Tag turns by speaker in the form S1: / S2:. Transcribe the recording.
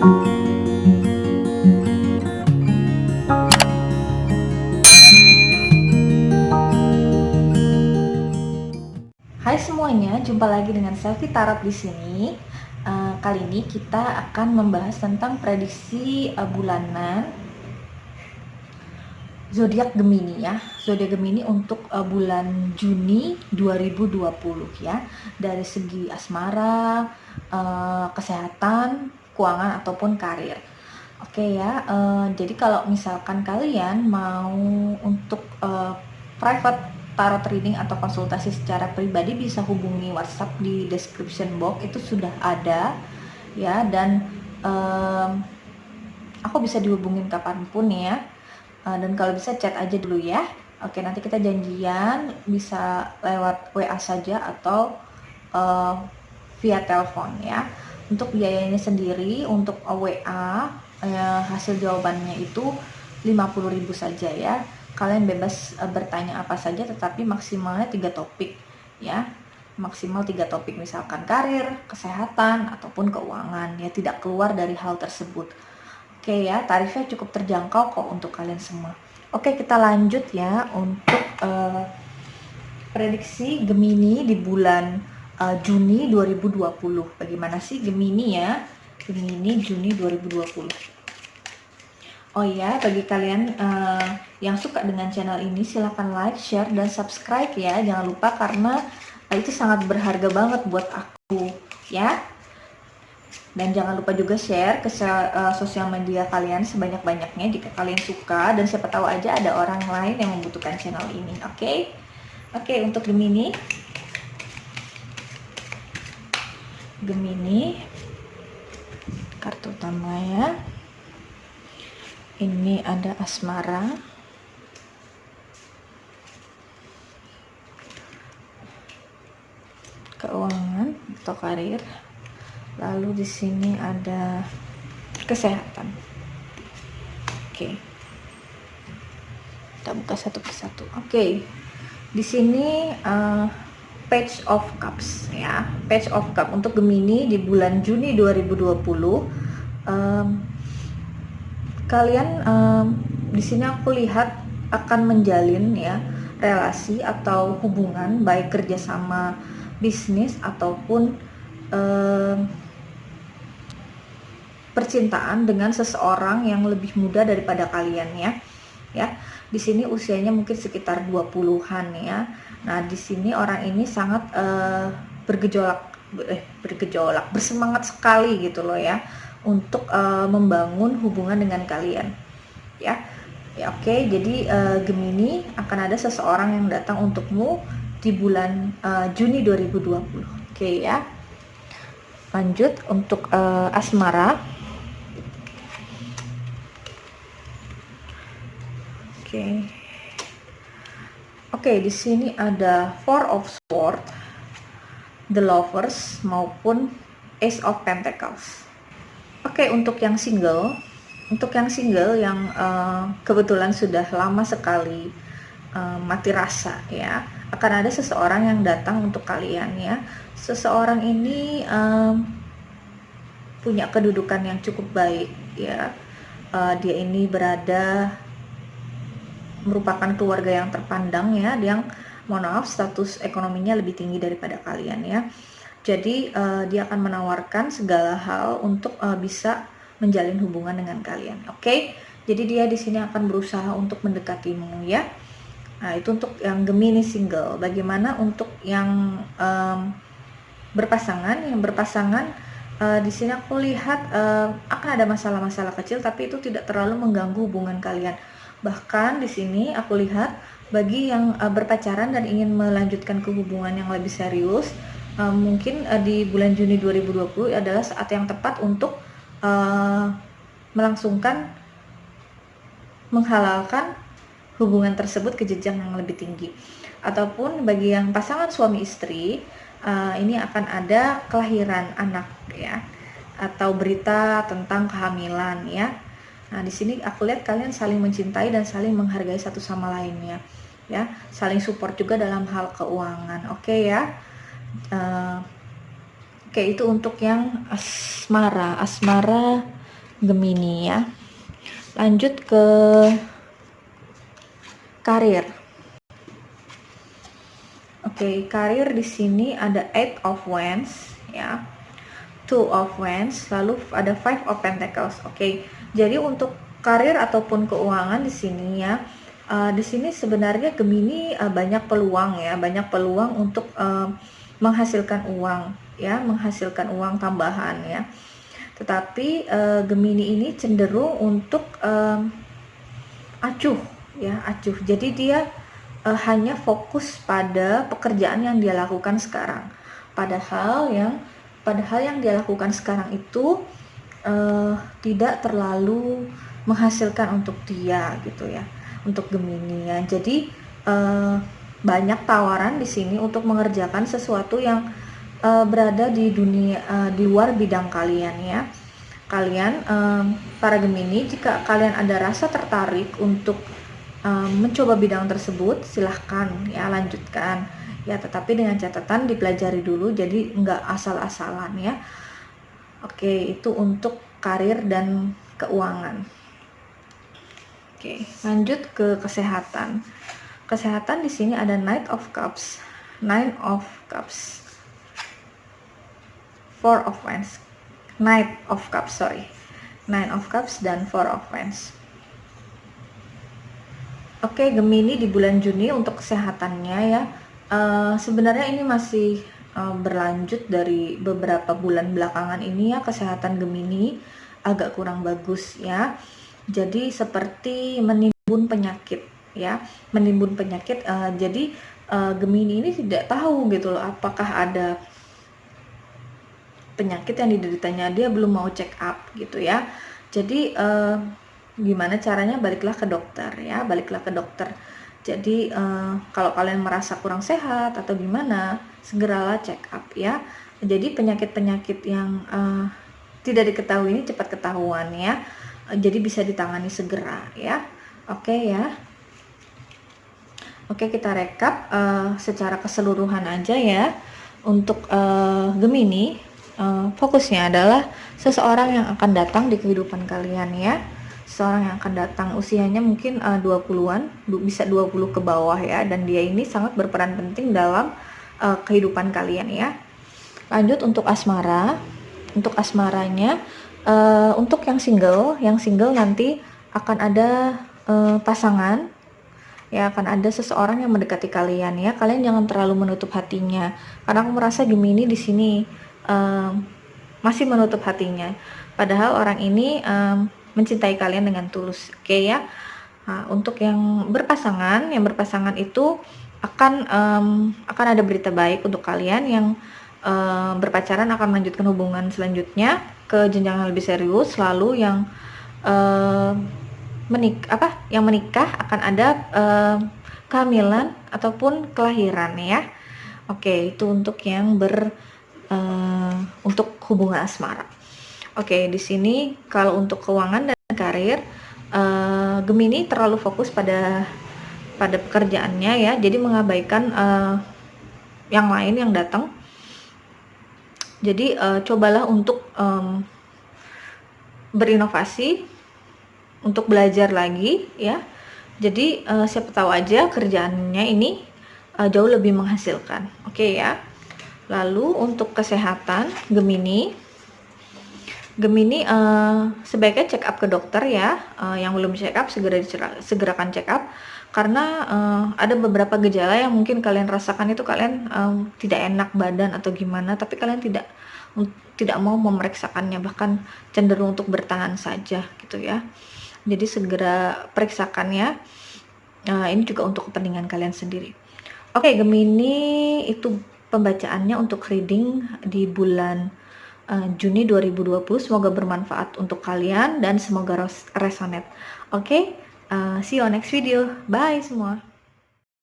S1: Hai semuanya, jumpa lagi dengan Selfie Tarot di sini. Kali ini kita akan membahas tentang prediksi bulanan zodiak Gemini ya. Zodiak Gemini untuk bulan Juni 2020 ya. Dari segi asmara, kesehatan, keuangan ataupun karir. Oke ya. Jadi kalau misalkan kalian mau untuk private tarot reading atau konsultasi secara pribadi, bisa hubungi WhatsApp di description box, itu sudah ada ya, dan aku bisa dihubungin kapanpun ya, dan kalau bisa chat aja dulu ya. Oke, nanti kita janjian bisa lewat WA saja atau via telepon ya. Untuk biayanya sendiri untuk WA hasil jawabannya itu 50.000 saja ya. Kalian bebas bertanya apa saja, tetapi maksimalnya 3 topik ya. Maksimal 3 topik, misalkan karir, kesehatan, ataupun keuangan ya, tidak keluar dari hal tersebut. Oke ya, tarifnya cukup terjangkau kok untuk kalian semua. Oke, kita lanjut ya untuk prediksi Gemini di bulan Juni 2020. Bagaimana sih Gemini ya? Gemini Juni 2020. Oh ya, bagi kalian yang suka dengan channel ini, silahkan like, share, dan subscribe ya. Jangan lupa, karena itu sangat berharga banget buat aku ya. Dan jangan lupa juga share ke sosial media kalian sebanyak-banyaknya jika kalian suka, dan siapa tahu aja ada orang lain yang membutuhkan channel ini. Oke, untuk Gemini, kartu utama ya. Ini ada asmara, keuangan atau karir, lalu di sini ada kesehatan. Oke, kita buka satu persatu. Oke, di sini Page of Cups ya. Page of Cups untuk Gemini di bulan Juni 2020. Kalian di sini aku lihat akan menjalin ya relasi atau hubungan, baik kerjasama bisnis ataupun percintaan dengan seseorang yang lebih muda daripada kalian ya. Di sini usianya mungkin sekitar 20-an ya. Nah, di sini orang ini sangat bersemangat sekali gitu loh ya, untuk membangun hubungan dengan kalian ya. Oke, jadi Gemini, akan ada seseorang yang datang untukmu di bulan Juni 2020. Oke ya. Lanjut untuk asmara. Oke, di sini ada Four of Swords, The Lovers, maupun Ace of Pentacles. Oke, untuk yang single yang kebetulan sudah lama sekali mati rasa ya, akan ada seseorang yang datang untuk kalian ya. Seseorang ini punya kedudukan yang cukup baik ya. Dia ini merupakan keluarga yang terpandang ya, yang status ekonominya lebih tinggi daripada kalian ya. Jadi dia akan menawarkan segala hal untuk bisa menjalin hubungan dengan kalian. Oke? Jadi dia di sini akan berusaha untuk mendekatimu ya. Nah, itu untuk yang Gemini single. Bagaimana untuk yang berpasangan? Yang berpasangan di sini aku lihat akan ada masalah-masalah kecil, tapi itu tidak terlalu mengganggu hubungan kalian. Bahkan di sini aku lihat bagi yang berpacaran dan ingin melanjutkan ke hubungan yang lebih serius, mungkin di bulan Juni 2020 adalah saat yang tepat untuk menghalalkan hubungan tersebut ke jenjang yang lebih tinggi. Ataupun bagi yang pasangan suami istri, ini akan ada kelahiran anak ya, atau berita tentang kehamilan ya. Nah, di sini aku lihat kalian saling mencintai dan saling menghargai satu sama lainnya ya, saling support juga dalam hal keuangan. Oke ya. Oke, itu untuk yang asmara. Gemini ya. Lanjut ke karir. Oke, karir di sini ada Eight of Wands ya. Two of Wands, lalu ada Five of Pentacles. Oke. Jadi untuk karir ataupun keuangan di sini ya. Di sini sebenarnya Gemini banyak peluang ya, banyak peluang untuk menghasilkan uang ya, menghasilkan uang tambahan ya. Tetapi Gemini ini cenderung untuk acuh ya, acuh. Jadi dia hanya fokus pada pekerjaan yang dia lakukan sekarang. Padahal yang dia lakukan sekarang itu tidak terlalu menghasilkan untuk dia gitu ya, untuk Gemini ya. Jadi banyak tawaran di sini untuk mengerjakan sesuatu yang berada di dunia di luar bidang kalian ya. Kalian para Gemini, jika kalian ada rasa tertarik untuk mencoba bidang tersebut, silahkan ya, lanjutkan ya, tetapi dengan catatan dipelajari dulu, jadi nggak asal-asalan ya. Oke, itu untuk karir dan keuangan. Oke, lanjut ke kesehatan. Kesehatan di sini ada Knight of Cups, Nine of Cups, Four of Wands, Knight of Cups, Nine of Cups dan Four of Wands. Oke, Gemini di bulan Juni untuk kesehatannya ya. Sebenarnya ini masih berlanjut dari beberapa bulan belakangan ini ya, kesehatan Gemini agak kurang bagus ya. Jadi seperti menimbun penyakit ya, menimbun penyakit. Jadi Gemini ini tidak tahu gitu loh, apakah ada penyakit yang dideritanya, dia belum mau check up gitu ya. Jadi gimana caranya, baliklah ke dokter ya, baliklah ke dokter. Jadi kalau kalian merasa kurang sehat atau gimana, segeralah check up ya. Jadi penyakit-penyakit yang tidak diketahui ini cepat ketahuan ya, jadi bisa ditangani segera ya. Oke ya. Oke, kita rekap secara keseluruhan aja ya. Untuk Gemini, fokusnya adalah seseorang yang akan datang di kehidupan kalian ya. Seorang yang akan datang, usianya mungkin 20-an, bisa 20 ke bawah ya, dan dia ini sangat berperan penting dalam kehidupan kalian ya. Lanjut untuk asmara. Untuk asmaranya, untuk yang single nanti akan ada pasangan ya, akan ada seseorang yang mendekati kalian ya. Kalian jangan terlalu menutup hatinya, karena aku merasa Gemini di sini masih menutup hatinya, padahal orang ini mencintai kalian dengan tulus. Oke ya. Nah, untuk yang berpasangan itu akan ada berita baik untuk kalian. Yang berpacaran akan melanjutkan hubungan selanjutnya ke jenjang yang lebih serius. Lalu yang menikah akan ada kehamilan ataupun kelahiran ya. Oke, itu untuk yang untuk hubungan asmara. Oke, di sini kalau untuk keuangan dan karir, Gemini terlalu fokus pada pekerjaannya ya, jadi mengabaikan yang lain yang datang. Jadi cobalah untuk berinovasi, untuk belajar lagi ya. Jadi siapa tahu aja kerjaannya ini jauh lebih menghasilkan. Oke ya. Lalu untuk kesehatan Gemini sebaiknya check up ke dokter ya. Yang belum check up segerakan check up, karena ada beberapa gejala yang mungkin kalian rasakan itu, kalian tidak enak badan atau gimana, tapi kalian tidak mau memeriksakannya, bahkan cenderung untuk bertahan saja gitu ya. Jadi segera periksakannya. Ini juga untuk kepentingan kalian sendiri. Oke, Gemini, itu pembacaannya untuk reading di bulan Juni 2020. Semoga bermanfaat untuk kalian dan semoga resonate. Oke, see you on next video. Bye semua.